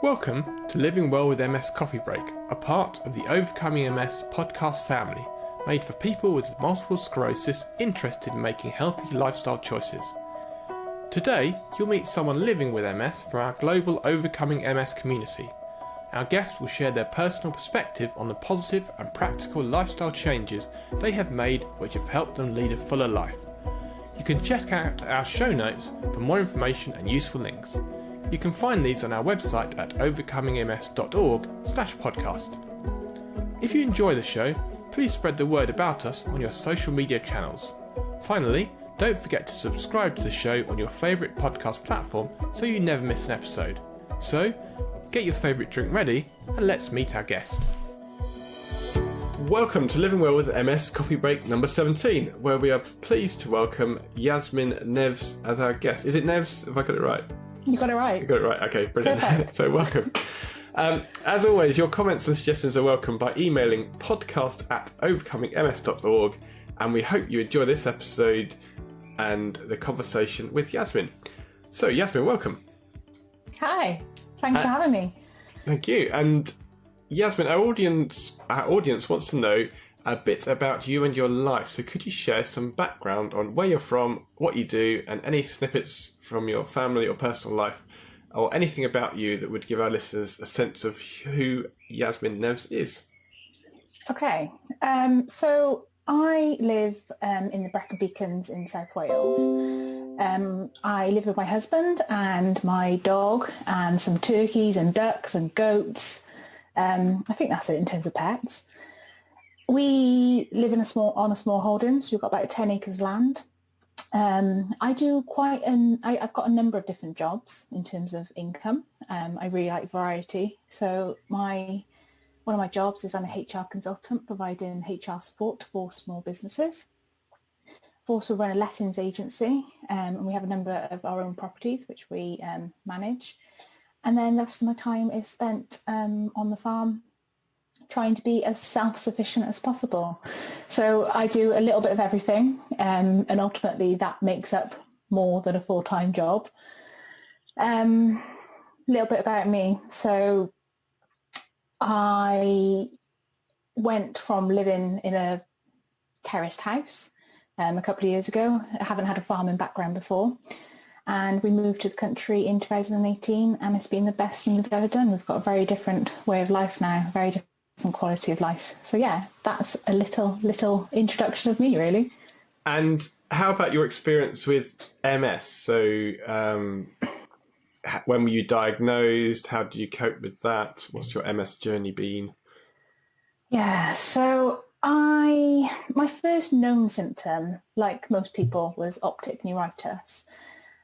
Welcome to Living Well with MS Coffee Break, a part of the Oercoming MS podcast family, made for people with multiple sclerosis interested in making healthy lifestyle choices. Today, you'll meet someone living with MS from our global Oercoming MS community. Our guests will share their personal perspective on the positive and practical lifestyle changes they have made which have helped them lead a fuller life. You can check out our show notes for more information and useful links. You can find these on our website at oercomingms.org/podcast. If you enjoy the show, please spread the word about us on your social media channels. Finally, don't forget to subscribe to the show on your favourite podcast platform so you never miss an episode. So, get your favourite drink ready and let's meet our guest. Welcome to Living Well with MS Coffee Break number 17, where we are pleased to welcome Yasmin Neves as our guest. Is it Neves? Have I got it right? You got it right. You got it right. Okay, brilliant. Perfect. So welcome. As always, your comments and suggestions are welcome by emailing podcast@oercomingms.org, and we hope you enjoy this episode and the conversation with Yasmin. So, Yasmin, welcome. Hi. Thanks for having me. Thank you. And Yasmin, our audience wants to know a bit about you and your life. So could you share some background on where you're from, what you do, and any snippets from your family or personal life, or anything about you that would give our listeners a sense of who Yasmin Neves is? Okay. So I live in the Brecon Beacons in South Wales. I live with my husband and my dog and some turkeys and ducks and goats. I think that's it in terms of pets. We live on a small holding, so we've got about 10 acres of land. I've got a number of different jobs in terms of income. I really like variety. So one of my jobs is I'm a HR consultant providing HR support for small businesses. I've also run a lettings agency, and we have a number of our own properties which we manage. And then the rest of my time is spent on the farm trying to be as self-sufficient as possible. So I do a little bit of everything, and ultimately that makes up more than a full-time job. A little bit about me. So I went from living in a terraced house a couple of years ago. I haven't had a farming background before. And we moved to the country in 2018, and it's been the best thing we've ever done. We've got a very different way of life now, very different quality of life. So yeah, that's a little introduction of me, really. And how about your experience with MS? So when were you diagnosed? How do you cope with that? What's your MS journey been? Yeah, so my first known symptom, like most people, was optic neuritis.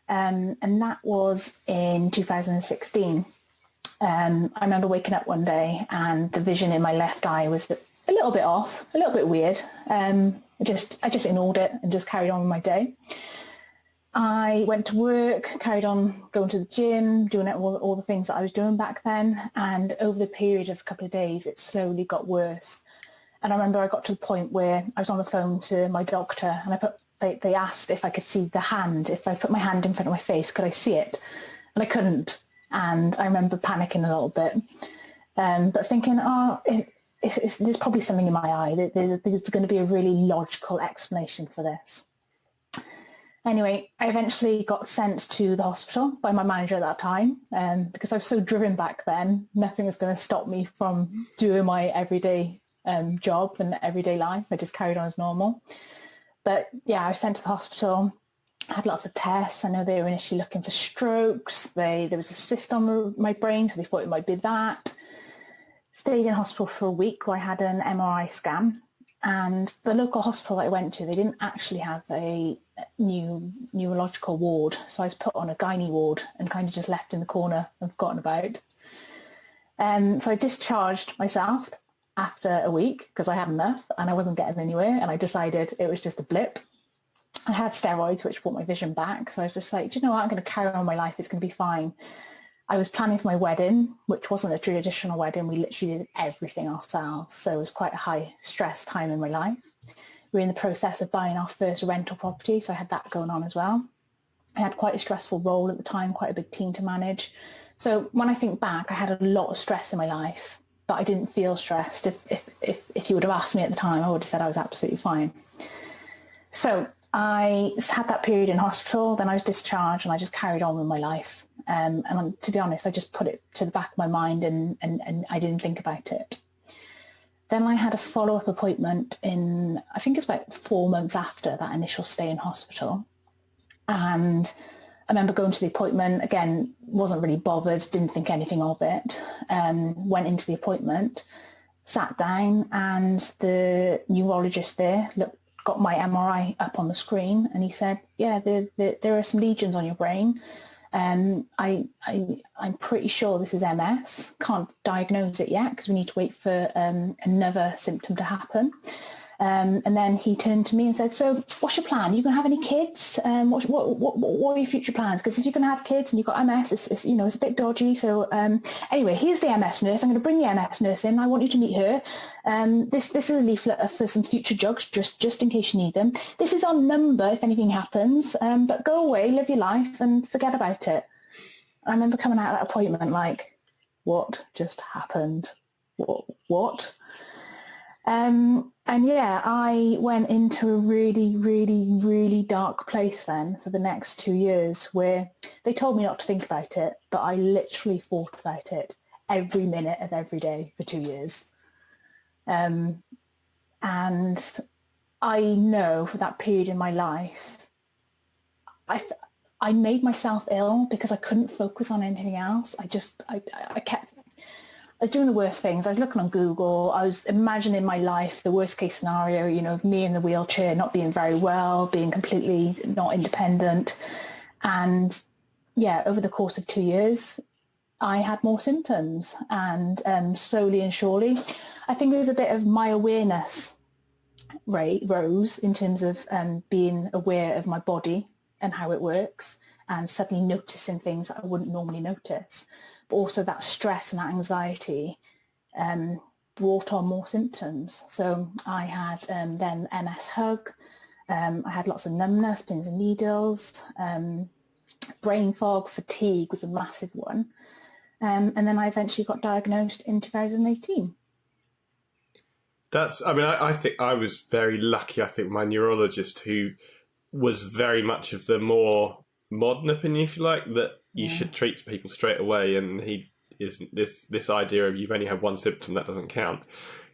And that was in 2016. I remember waking up one day and the vision in my left eye was a little bit off, a little bit weird. I just ignored it and just carried on with my day. I went to work, carried on going to the gym, doing all the things that I was doing back then. And over the period of a couple of days, it slowly got worse. And I remember I got to the point where I was on the phone to my doctor, and they asked if I could see the hand. If I put my hand in front of my face, could I see it? And I couldn't. And I remember panicking a little bit, but thinking, there's probably something in my eye. There's going to be a really logical explanation for this. Anyway, I eventually got sent to the hospital by my manager at that time, because I was so driven back then. Nothing was going to stop me from doing my everyday job and everyday life. I just carried on as normal. But yeah, I was sent to the hospital. I had lots of tests. I know they were initially looking for strokes. There was a cyst on my brain, so they thought it might be that. Stayed in hospital for a week where I had an MRI scan. And the local hospital that I went to, they didn't actually have a neurological ward. So I was put on a gynae ward and kind of just left in the corner and forgotten about. So I discharged myself after a week because I had enough and I wasn't getting anywhere. And I decided it was just a blip. I had steroids, which brought my vision back. So I was just like, do you know what? I'm going to carry on my life. It's going to be fine. I was planning for my wedding, which wasn't a traditional wedding. We literally did everything ourselves. So it was quite a high stress time in my life. We were in the process of buying our first rental property. So I had that going on as well. I had quite a stressful role at the time, quite a big team to manage. So when I think back, I had a lot of stress in my life, but I didn't feel stressed. If you would have asked me at the time, I would have said I was absolutely fine. So I had that period in hospital, then I was discharged, and I just carried on with my life. And to be honest, I just put it to the back of my mind and I didn't think about it. Then I had a follow-up appointment I think it's about 4 months after that initial stay in hospital. And I remember going to the appointment, again, wasn't really bothered, didn't think anything of it. Went into the appointment, sat down, and the neurologist there got my MRI up on the screen, and he said, yeah, there are some lesions on your brain. I'm pretty sure this is MS. Can't diagnose it yet because we need to wait for another symptom to happen. And then he turned to me and said, so what's your plan? Are you going to have any kids? What are your future plans? Because if you're going to have kids and you've got MS, it's a bit dodgy. So anyway, here's the MS nurse. I'm going to bring the MS nurse in. I want you to meet her. This is a leaflet for some future drugs, just in case you need them. This is our number if anything happens. But go away, live your life and forget about it. I remember coming out of that appointment like, what just happened? What? And yeah, I went into a really, really, really dark place then for the next 2 years where they told me not to think about it, but I literally thought about it every minute of every day for 2 years. And I know for that period in my life, I made myself ill because I couldn't focus on anything else. I was doing the worst things. I was looking on Google. I was imagining my life, the worst case scenario, of me in the wheelchair, not being very well, being completely not independent. And yeah, over the course of 2 years, I had more symptoms. And slowly and surely, I think it was a bit of my awareness rose in terms of being aware of my body and how it works and suddenly noticing things that I wouldn't normally notice. But also that stress and that anxiety brought on more symptoms. So I had then MS hug, I had lots of numbness, pins and needles, brain fog, fatigue was a massive one. And then I eventually got diagnosed in 2018. I think I was very lucky. I think my neurologist, who was very much of the more modern opinion, if you like, that you should treat people straight away, and he isn't this idea of you've only had one symptom, that doesn't count.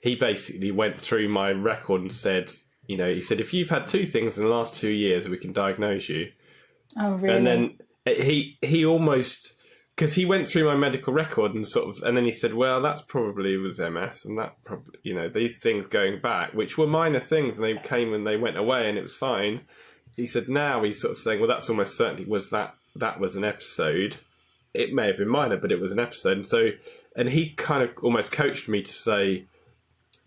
He basically went through my record and said, he said, if you've had 2 things in the last 2 years, we can diagnose you. Oh, really? And then he almost, because he went through my medical record and and then he said, well, that's probably was MS, and that probably, these things going back, which were minor things, and they came and they went away and it was fine. He said, now he's sort of saying, well, that's almost certainly that was an episode. It may have been minor, but it was an episode. And he kind of almost coached me to say,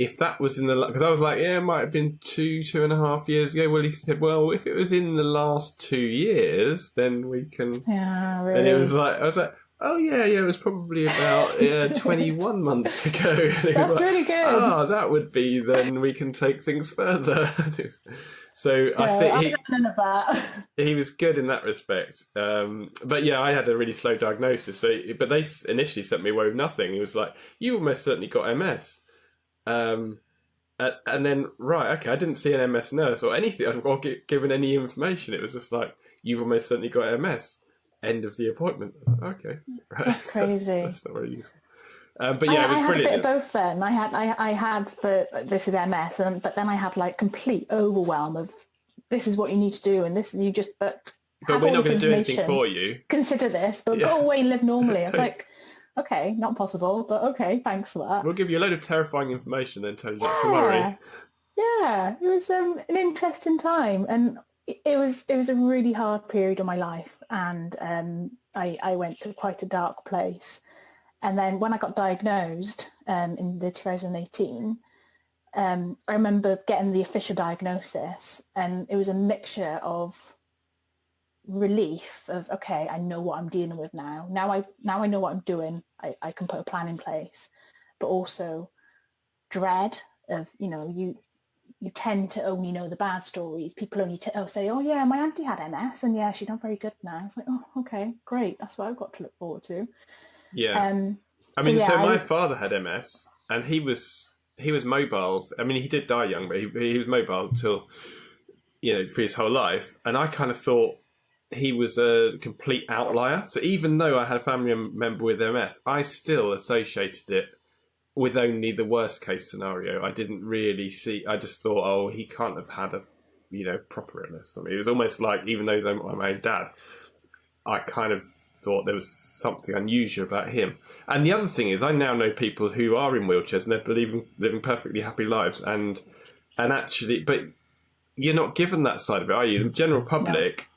if that was because I was like, yeah, it might have been 2.5 years ago. Well, he said, well, if it was in the last 2 years, then we can. Yeah, really. And it was like, I was like, oh yeah, it was probably about 21 months ago. That's really good. Oh, that would be, then we can take things further. So I think he was good in that respect. But yeah, I had a really slow diagnosis. But they initially sent me away with nothing. It was like, you almost certainly got MS. And then, right, okay, I didn't see an MS nurse or anything, or given any information. It was just like, you've almost certainly got MS. End of the appointment. Okay, right. That's crazy. That's not very useful. But yeah, it was brilliant. I had a bit of both then. I had this is MS, but then I had like complete overwhelm of this is what you need to do, and this you just But we're not going to do anything for you. Consider this, but go away and live normally. I was like, okay, not possible, but okay, thanks for that. We'll give you a load of terrifying information, then tell you not to worry. Yeah, it was an interesting time, and it was a really hard period of my life, and I went to quite a dark place. And then when I got diagnosed in the 2018, I remember getting the official diagnosis, and it was a mixture of relief of, okay, I know what I'm dealing with now. Now I know what I'm doing. I can put a plan in place, but also dread of, you tend to only know the bad stories. People only say, oh yeah, my auntie had MS and yeah, she's not very good now. It's like, oh, okay, great. That's what I've got to look forward to. Yeah. I So mean, yeah, so my father had MS, and he was mobile. I mean, he did die young, but he was mobile till, for his whole life. And I kind of thought he was a complete outlier. So even though I had a family member with MS, I still associated it with only the worst case scenario. I didn't really see. I just thought, oh, he can't have had a proper MS. I mean, it was almost like, even though he's my own dad, I kind of thought there was something unusual about him. And the other thing is, I now know people who are in wheelchairs and they're living perfectly happy lives, and actually, but you're not given that side of it, are you? The general public,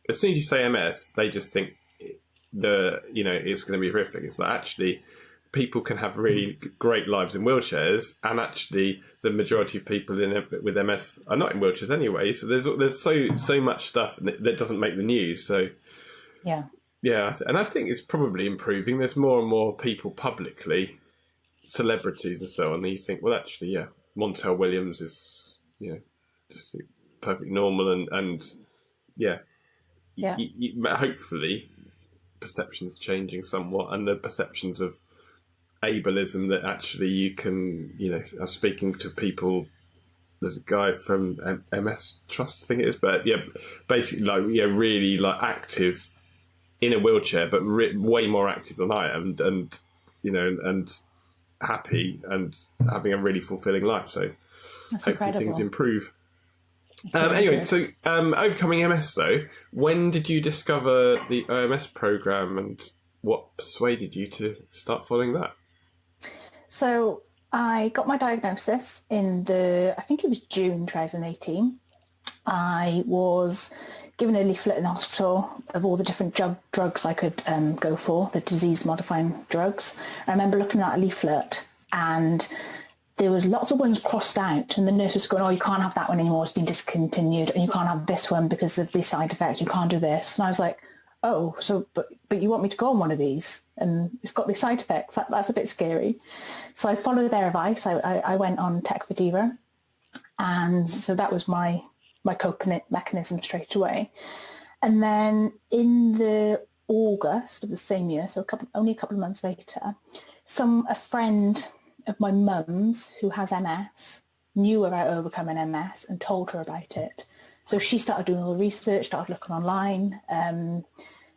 as soon as you say MS, they just think it's going to be horrific. It's like, actually, people can have really great lives in wheelchairs, and actually, the majority of people with MS are not in wheelchairs anyway. So there's so much stuff that doesn't make the news. So yeah, and I think it's probably improving. There's more and more people publicly, celebrities and so on. And you think, well, actually, yeah, Montel Williams is just perfectly normal, and hopefully perceptions changing somewhat, and the perceptions of ableism, that actually you can, I'm speaking to people. There's a guy from MS Trust, I think it is, but yeah, basically really active in a wheelchair, but way more active than I am, and happy and having a really fulfilling life. So that's hopefully incredible. things improve. Really good. So Overcoming MS, though, when did you discover the OMS program, and what persuaded you to start following that? So I got my diagnosis I think it was June 2018. I was given a leaflet in the hospital of all the different drugs I could go for, the disease-modifying drugs. I remember looking at a leaflet, and there was lots of ones crossed out, and the nurse was going, oh, you can't have that one anymore, it's been discontinued, and you can't have this one because of the side effects, you can't do this. And I was like, oh, so but you want me to go on one of these, and it's got these side effects? That's a bit scary. So I followed their advice. I went on Tecfidera, and so that was my coping mechanism straight away. And then in the August of the same year, so only a couple of months later, a friend of my mum's who has MS knew about Overcoming MS and told her about it. So she started doing all the research, started looking online.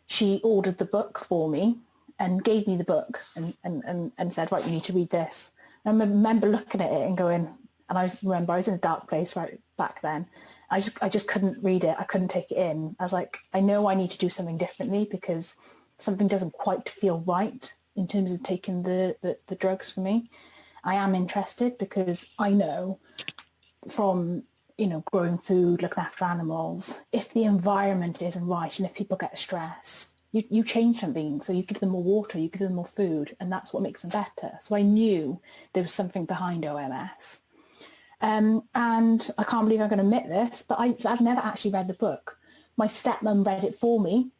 She ordered the book for me and gave me the book and said, right, you need to read this. And I remember looking at it and going, and I was in a dark place right back then. I just couldn't read it. I couldn't take it in. I was like, I know I need to do something differently because something doesn't quite feel right in terms of taking the drugs for me. I am interested because I know from, growing food, looking after animals, if the environment isn't right and if people get stressed, you change something. So you give them more water, you give them more food, and that's what makes them better. So I knew there was something behind OMS. And I can't believe I'm going to admit this, but I've never actually read the book. My stepmom read it for me,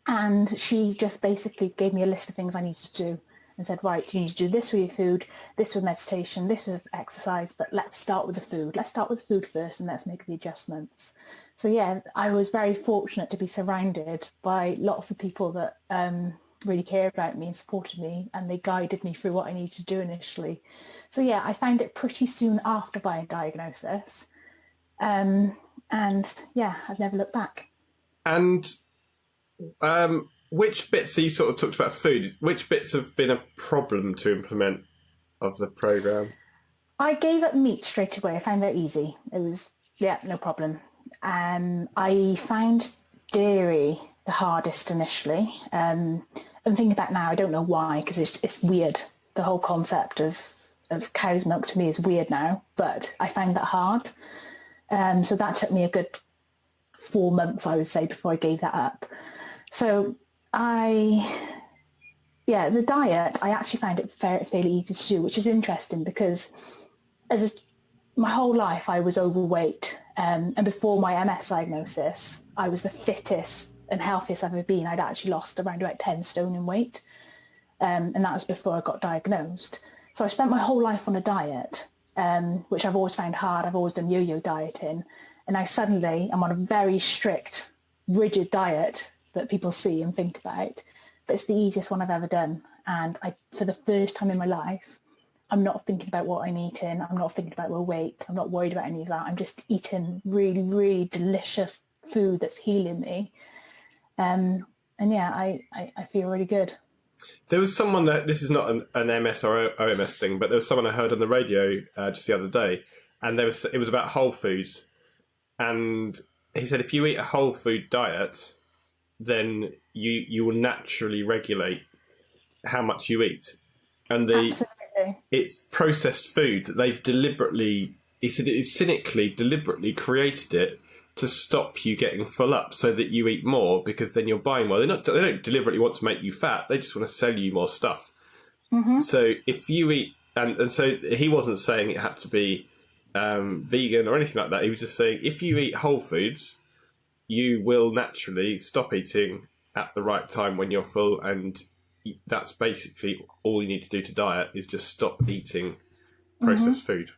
and she just basically gave me a list of things I needed to do and said, right, you need to do this with your food, this with meditation, this with exercise, but let's start with the food. Let's start with the food first, and let's make the adjustments. So yeah, I was very fortunate to be surrounded by lots of people that really cared about me and supported me, and they guided me through what I needed to do initially. So yeah, I found it pretty soon after my diagnosis, and yeah, I've never looked back. And which bits, so you sort of talked about food, which bits have been a problem to implement of the program? I gave up meat straight away. I found that easy. It was, no problem. I found dairy the hardest initially. I'm thinking back now, I don't know why, because it's weird. The whole concept of cow's milk to me is weird now, but I found that hard. So that took me a good 4 months, I would say, before I gave that up. So the diet, I actually found it fairly easy to do, which is interesting because my whole life I was overweight. And before my MS diagnosis, I was the fittest and healthiest I've ever been. I'd actually lost around about 10 stone in weight. And that was before I got diagnosed. So I spent my whole life on a diet, which I've always found hard. I've always done yo-yo dieting. And I suddenly am on a very strict, rigid diet that people see and think about. But it's the easiest one I've ever done. and for the first time in my life, I'm not thinking about what I'm eating. I'm not thinking about my weight. I'm not worried about any of that. I'm just eating really, really delicious food that's healing me. And yeah, I feel really good. There was someone that, this is not an MS or OMS thing, but there was someone I heard on the radio just the other day, and it was about whole foods. And he said if you eat a whole food diet, then you will naturally regulate how much you eat. And it's processed food that they've deliberately, he said it is cynically, deliberately created it to stop you getting full up so that you eat more, because then you're buying more. They don't deliberately want to make you fat. They just want to sell you more stuff. Mm-hmm. So if you eat, and so he wasn't saying it had to be vegan or anything like that. He was just saying if you eat whole foods, you will naturally stop eating at the right time when you're full, and that's basically all you need to do to diet is just stop eating processed food.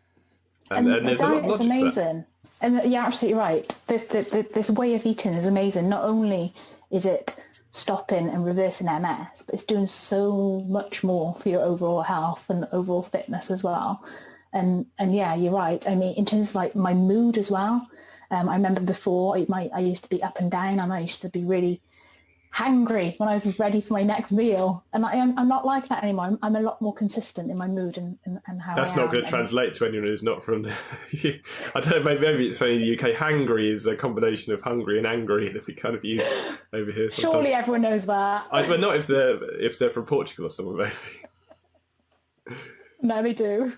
And there's a lot of logic to that. Amazing. And you're absolutely right. This way of eating is amazing. Not only is it stopping and reversing MS, but it's doing so much more for your overall health and overall fitness as well. And yeah, you're right. I mean, in terms of like my mood as well, I remember before I used to be up and down, and I used to be really hangry when I was ready for my next meal. And I'm not like that anymore. I'm a lot more consistent in my mood and how That's not going to translate to anyone who's not from the... I don't know, maybe it's saying in the UK, hangry is a combination of hungry and angry that we kind of use over here sometimes. Surely everyone knows that. But not if they're from Portugal or somewhere, maybe. No, they do.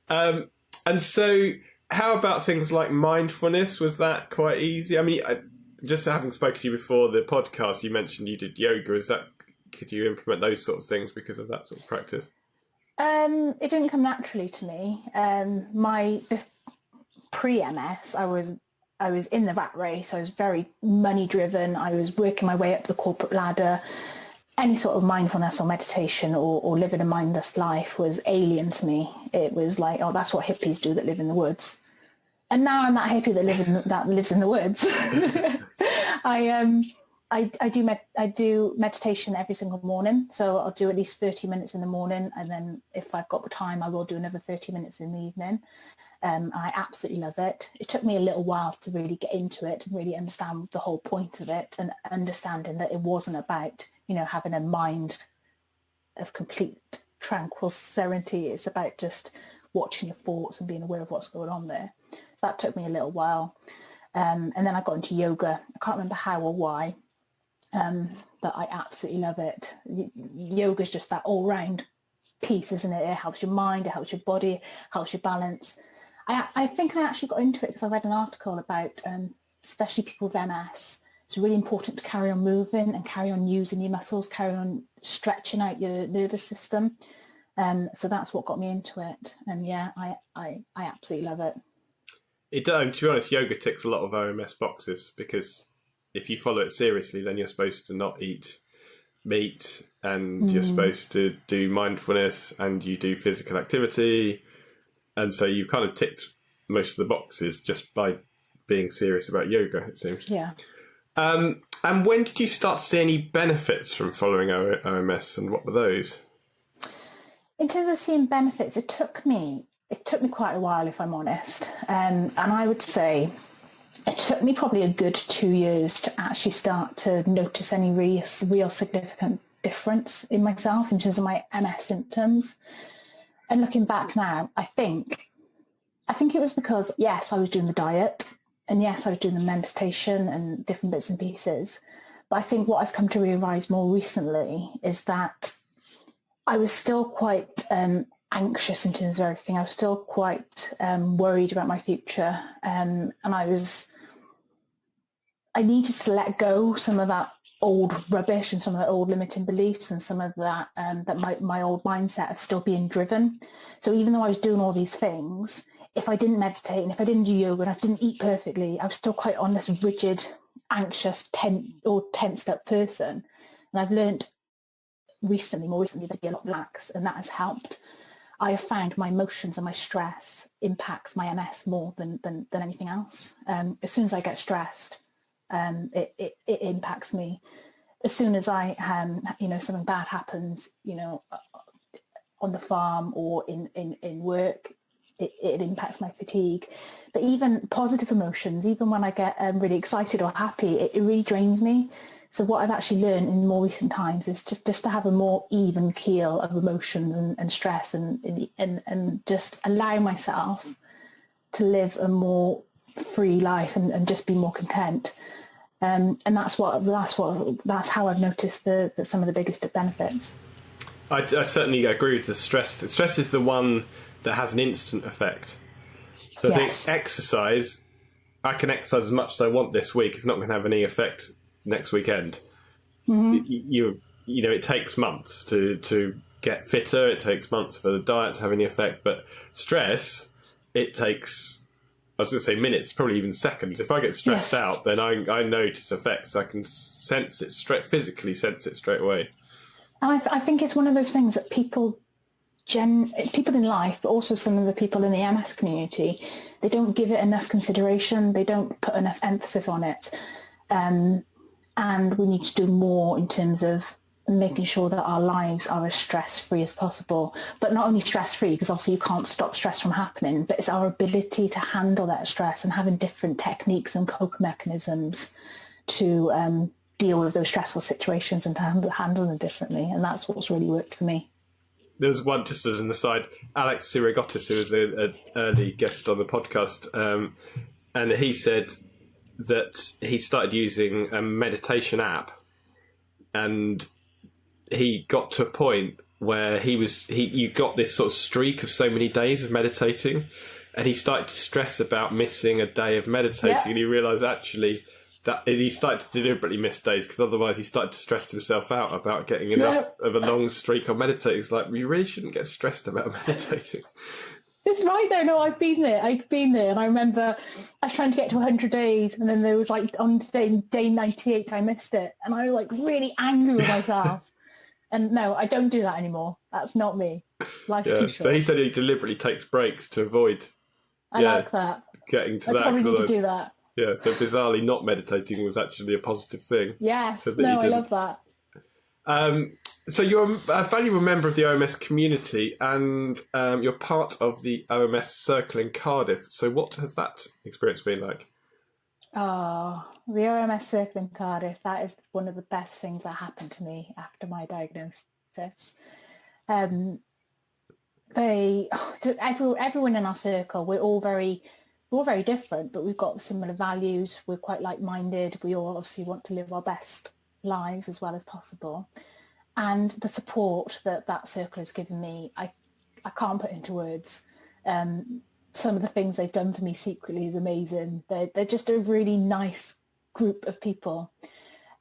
And so how about things like mindfulness? Was that quite easy? I mean, just having spoken to you before the podcast, you mentioned you did yoga. Could you implement those sort of things because of that sort of practice? It didn't come naturally to me. My pre-MS, I was in the rat race. I was very money driven. I was working my way up the corporate ladder. Any sort of mindfulness or meditation or living a mindless life was alien to me. It was like, oh, that's what hippies do that live in the woods. And now I'm that hippie that lives in the woods. I do meditation every single morning. So I'll do at least 30 minutes in the morning. And then if I've got the time, I will do another 30 minutes in the evening. I absolutely love it. It took me a little while to really get into it and really understand the whole point of it, and understanding that it wasn't about, having a mind of complete tranquil serenity. It's about just watching your thoughts and being aware of what's going on there. So that took me a little while. And then I got into yoga. I can't remember how or why, but I absolutely love it. Yoga is just that all-round piece, isn't it? It helps your mind, it helps your body, helps your balance. I think I actually got into it because I read an article about, especially people with MS, it's really important to carry on moving and carry on using your muscles, carry on stretching out your nervous system. So that's what got me into it. And yeah, I absolutely love it. To be honest, yoga ticks a lot of OMS boxes, because if you follow it seriously, then you're supposed to not eat meat, and you're supposed to do mindfulness, and you do physical activity. And so you kind of ticked most of the boxes just by being serious about yoga, it seems. Yeah. And when did you start to see any benefits from following OMS, and what were those? In terms of seeing benefits, it took me quite a while, if I'm honest. And I would say it took me probably a good 2 years to actually start to notice any real significant difference in myself in terms of my MS symptoms. And looking back now, I think it was because, yes, I was doing the diet, and yes, I was doing the meditation and different bits and pieces. But I think what I've come to realise more recently is that I was still quite anxious in terms of everything. I was still quite worried about my future, and I needed to let go some of that old rubbish and some of the old limiting beliefs and some of that my old mindset of still being driven. So even though I was doing all these things, if I didn't meditate and if I didn't do yoga and I didn't eat perfectly, I was still quite on this rigid, anxious, tensed up person. And I've learned more recently to be a lot relaxed, and that has helped. I have found my emotions and my stress impacts my MS more than anything else. As soon as I get stressed, it impacts me. as soon as I, something bad happens, on the farm or in work, it impacts my fatigue. But even positive emotions, even when I get really excited or happy, it really drains me. So what I've actually learned in more recent times is just to have a more even keel of emotions and stress and just allow myself to live a more free life and just be more content. And that's how I've noticed that some of the biggest benefits. I certainly agree with the stress. The stress is the one that has an instant effect. So I think exercise, I can exercise as much as I want this week. It's not going to have any effect next weekend. You know, it takes months to get fitter. It takes months for the diet to have any effect. But stress, it takes, I was going to say minutes, probably even seconds. If I get stressed out, then I notice effects. I can sense it physically sense it straight away. And I think it's one of those things that people in life, but also some of the people in the MS community, they don't give it enough consideration. They don't put enough emphasis on it. And we need to do more in terms of making sure that our lives are as stress-free as possible. But not only stress-free, because obviously you can't stop stress from happening, but it's our ability to handle that stress and having different techniques and coping mechanisms to deal with those stressful situations and to handle them differently. And that's what's really worked for me. There was one, just as an aside, Alex Sirigotis, who was an early guest on the podcast, and he said that he started using a meditation app, and he got to a point where you got this sort of streak of so many days of meditating, and he started to stress about missing a day of meditating, and he realised actually that he started to deliberately miss days, because otherwise he started to stress himself out about getting enough of a long streak on meditating. It's like, you really shouldn't get stressed about meditating. It's right though. No, I've been there, and I remember I was trying to get to 100 days, and then there was like on day 98 I missed it, and I was like really angry with myself. And no, I don't do that anymore. That's not me. Life's too short. So he said he deliberately takes breaks to avoid. I like that. Getting to I that. probably need to do that. Yeah, so bizarrely not meditating was actually a positive thing. Yes, no, I love that. So you're a valuable member of the OMS community, and you're part of the OMS Circle in Cardiff. So what has that experience been like? Oh, the OMS Circle in Cardiff, that is one of the best things that happened to me after my diagnosis. Everyone in our circle, we're all very different, but we've got similar values. We're quite like-minded. We all obviously want to live our best lives as well as possible. And the support that circle has given me, I can't put into words. Some of the things they've done for me secretly is amazing. They're just a really nice group of people.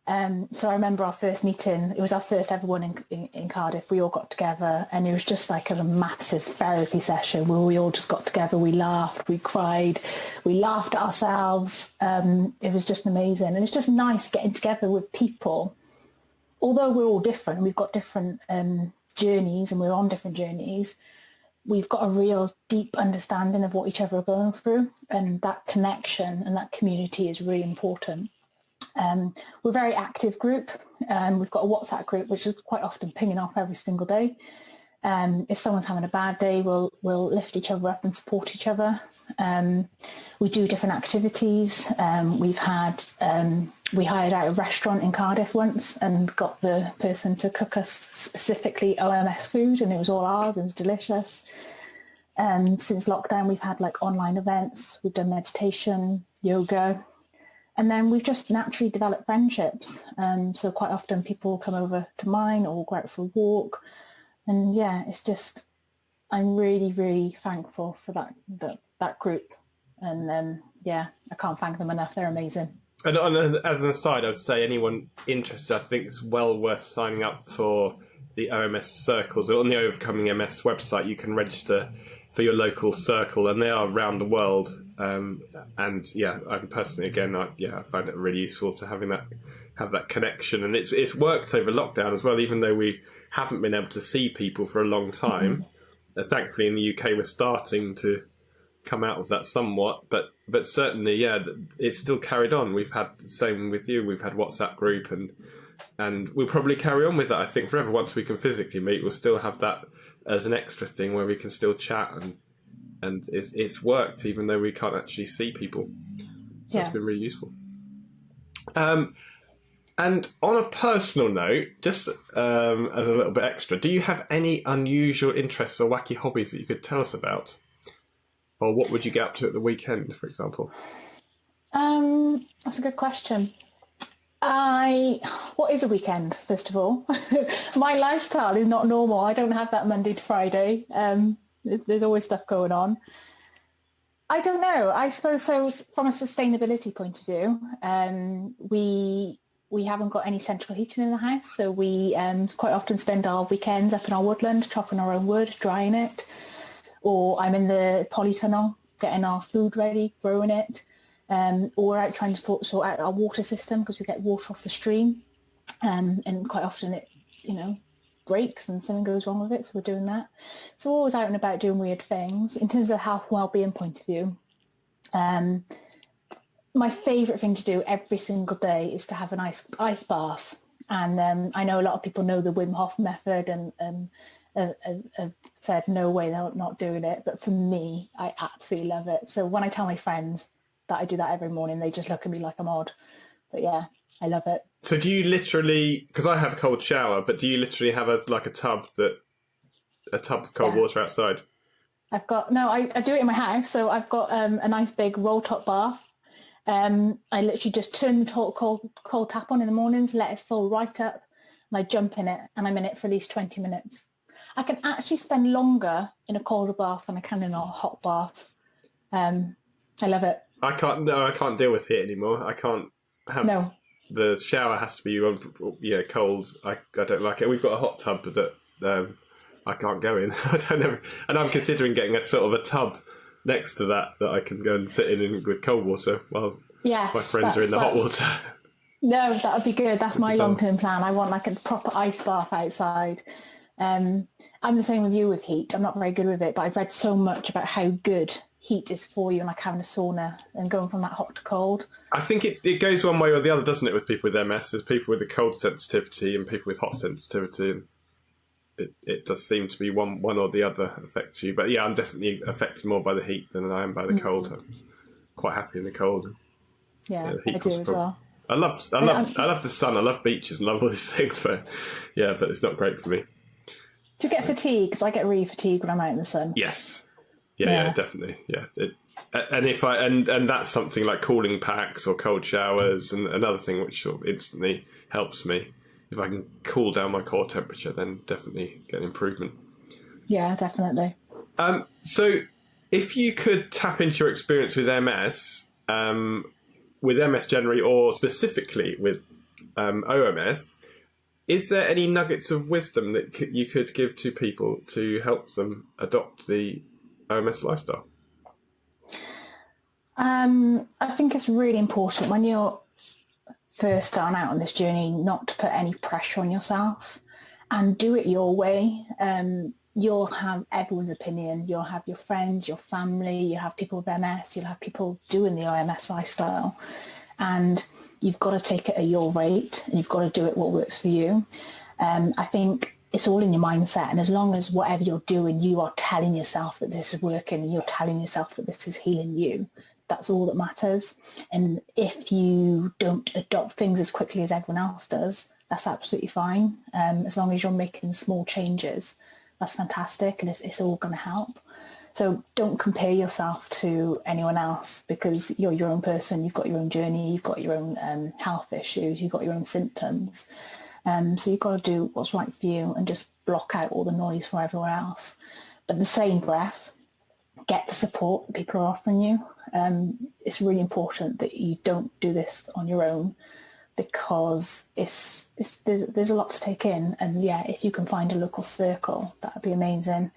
So I remember our first meeting. It was our first ever one in Cardiff. We all got together, and it was just like a massive therapy session where we all just got together. We laughed, we cried, we laughed at ourselves. It was just amazing. And it's just nice getting together with people. Although we're all different, we've got different journeys, and we're on different journeys, we've got a real deep understanding of what each other are going through, and that connection and that community is really important. We're a very active group. We've got a WhatsApp group which is quite often pinging off every single day. If someone's having a bad day, we'll lift each other up and support each other. We do different activities. We hired out a restaurant in Cardiff once and got the person to cook us specifically OMS food, and it was all ours. It was delicious. Since lockdown, we've had like online events. We've done meditation, yoga, and then we've just naturally developed friendships. So quite often people come over to mine or go out for a walk, and yeah, it's just, I'm really, really thankful for that group, and yeah, I can't thank them enough. They're amazing. And as an aside, I would say anyone interested, I think it's well worth signing up for the OMS circles. On the Oercoming MS website, you can register for your local circle, and they are around the world. And yeah, I'm personally, again, I find it really useful to have that connection. And it's worked over lockdown as well, even though we haven't been able to see people for a long time. Thankfully, in the UK, we're starting to come out of that somewhat, but certainly, yeah, it's still carried on. We've had the same with you. We've had WhatsApp group, and and we'll probably carry on with that. I think forever. Once we can physically meet, we'll still have that as an extra thing where we can still chat, and it's worked even though we can't actually see people. So it's been really useful. And on a personal note, just as a little bit extra, do you have any unusual interests or wacky hobbies that you could tell us about? Or what would you get up to at the weekend, for example? That's a good question. What is a weekend, first of all? My lifestyle is not normal. I don't have that Monday to Friday. There's always stuff going on. I don't know. I suppose so. From a sustainability point of view, we haven't got any central heating in the house, so we quite often spend our weekends up in our woodland, chopping our own wood, drying it, or I'm in the polytunnel getting our food ready, growing it, or out trying to sort out our water system because we get water off the stream, and quite often it, breaks and something goes wrong with it, so we're doing that. So we're always out and about doing weird things. In terms of health and well-being point of view, my favourite thing to do every single day is to have an ice bath. And I know a lot of people know the Wim Hof method and have said no way they're not doing it, but for me, I absolutely love it. So when I tell my friends that I do that every morning, they just look at me like I'm odd. But yeah, I love it. So do you literally, because I have a cold shower, but do you literally have a tub of cold water outside? I do it in my house. So I've got a nice big roll top bath. I literally just turn the cold tap on in the mornings, let it fill right up, and I jump in it, and I'm in it for at least 20 minutes. I can actually spend longer in a colder bath than I can in a hot bath. I love it. I can't deal with heat anymore. I can't have... No. The shower has to be cold. I don't like it. We've got a hot tub that I can't go in. I don't know. And I'm considering getting a sort of a tub next to that I can go and sit in with cold water while my friends are in the hot water. No, that would be good. That's my long-term plan. I want like a proper ice bath outside. I'm the same with you with heat. I'm not very good with it, but I've read so much about how good heat is for you, and like having a sauna and going from that hot to cold. I think it goes one way or the other, doesn't it, with people with MS? There's people with the cold sensitivity and people with hot sensitivity, and it does seem to be one or the other affects you. But yeah, I'm definitely affected more by the heat than I am by the cold. I'm quite happy in the cold. Yeah, I do as well. I love the sun. I love beaches and love all these things, but it's not great for me. Do you get fatigue? Because I get really fatigued when I'm out in the sun. Yes. Yeah, definitely. Yeah, and that's something like cooling packs or cold showers, and another thing which sort of instantly helps me. If I can cool down my core temperature, then definitely get an improvement. Yeah, definitely. So, if you could tap into your experience with MS generally, or specifically with OMS, is there any nuggets of wisdom that you could give to people to help them adopt the OMS lifestyle? I think it's really important when you're first starting out on this journey not to put any pressure on yourself and do it your way. You'll have everyone's opinion. You'll have your friends, your family, you have people with MS, you'll have people doing the OMS lifestyle, and you've got to take it at your rate and you've got to do it what works for you. I think it's all in your mindset, and as long as whatever you're doing, you are telling yourself that this is working and you're telling yourself that this is healing you, that's all that matters. And if you don't adopt things as quickly as everyone else does, that's absolutely fine. As long as you're making small changes, that's fantastic, and it's all going to help. So don't compare yourself to anyone else, because you're your own person, you've got your own journey, you've got your own health issues, you've got your own symptoms. So you've got to do what's right for you and just block out all the noise from everywhere else. But in the same breath, get the support that people are offering you. It's really important that you don't do this on your own, because there's a lot to take in. And yeah, if you can find a local circle, that would be amazing.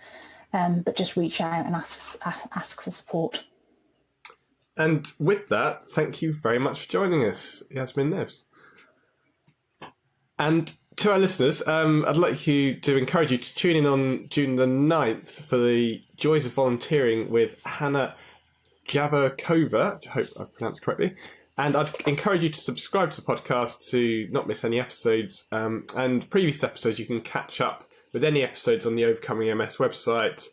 But just reach out and ask for support. And with that, thank you very much for joining us, Yasmin Neves. And to our listeners, I'd like to encourage you to tune in on June the 9th for the Joys of Volunteering with Hannah Javorkova, which I hope I've pronounced correctly, And I'd encourage you to subscribe to the podcast to not miss any episodes. And previous episodes, you can catch up with any episodes on the Overcoming MS website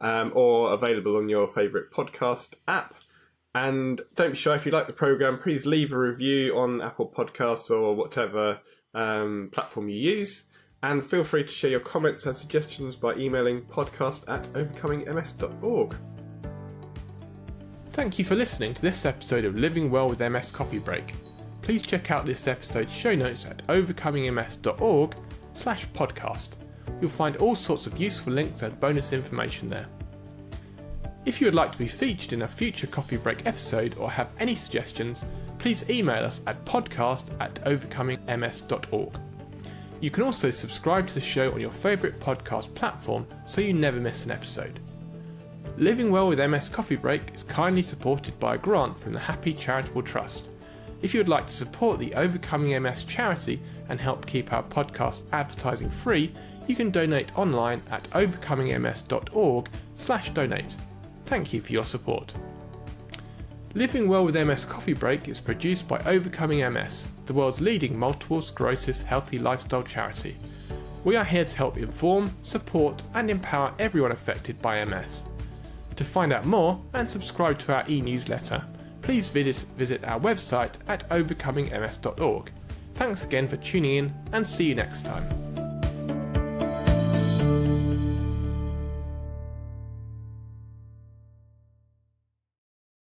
or available on your favourite podcast app. And don't be shy, if you like the programme, please leave a review on Apple Podcasts or whatever platform you use. And feel free to share your comments and suggestions by emailing podcast@overcomingms.org. Thank you for listening to this episode of Living Well with MS Coffee Break. Please check out this episode's show notes at overcomingms.org/podcast. You'll find all sorts of useful links and bonus information there. If you would like to be featured in a future Coffee Break episode or have any suggestions, please email us at podcast@overcomingms.org. You can also subscribe to the show on your favourite podcast platform so you never miss an episode. Living Well with MS Coffee Break is kindly supported by a grant from the Happy Charitable Trust. If you would like to support the Overcoming MS charity and help keep our podcast advertising free, you can donate online at overcomingms.org/donate. Thank you for your support. Living Well with MS Coffee Break is produced by Oercoming MS, the world's leading multiple sclerosis healthy lifestyle charity. We are here to help inform, support and empower everyone affected by MS. To find out more and subscribe to our e-newsletter, please visit our website at overcomingms.org. Thanks again for tuning in and see you next time.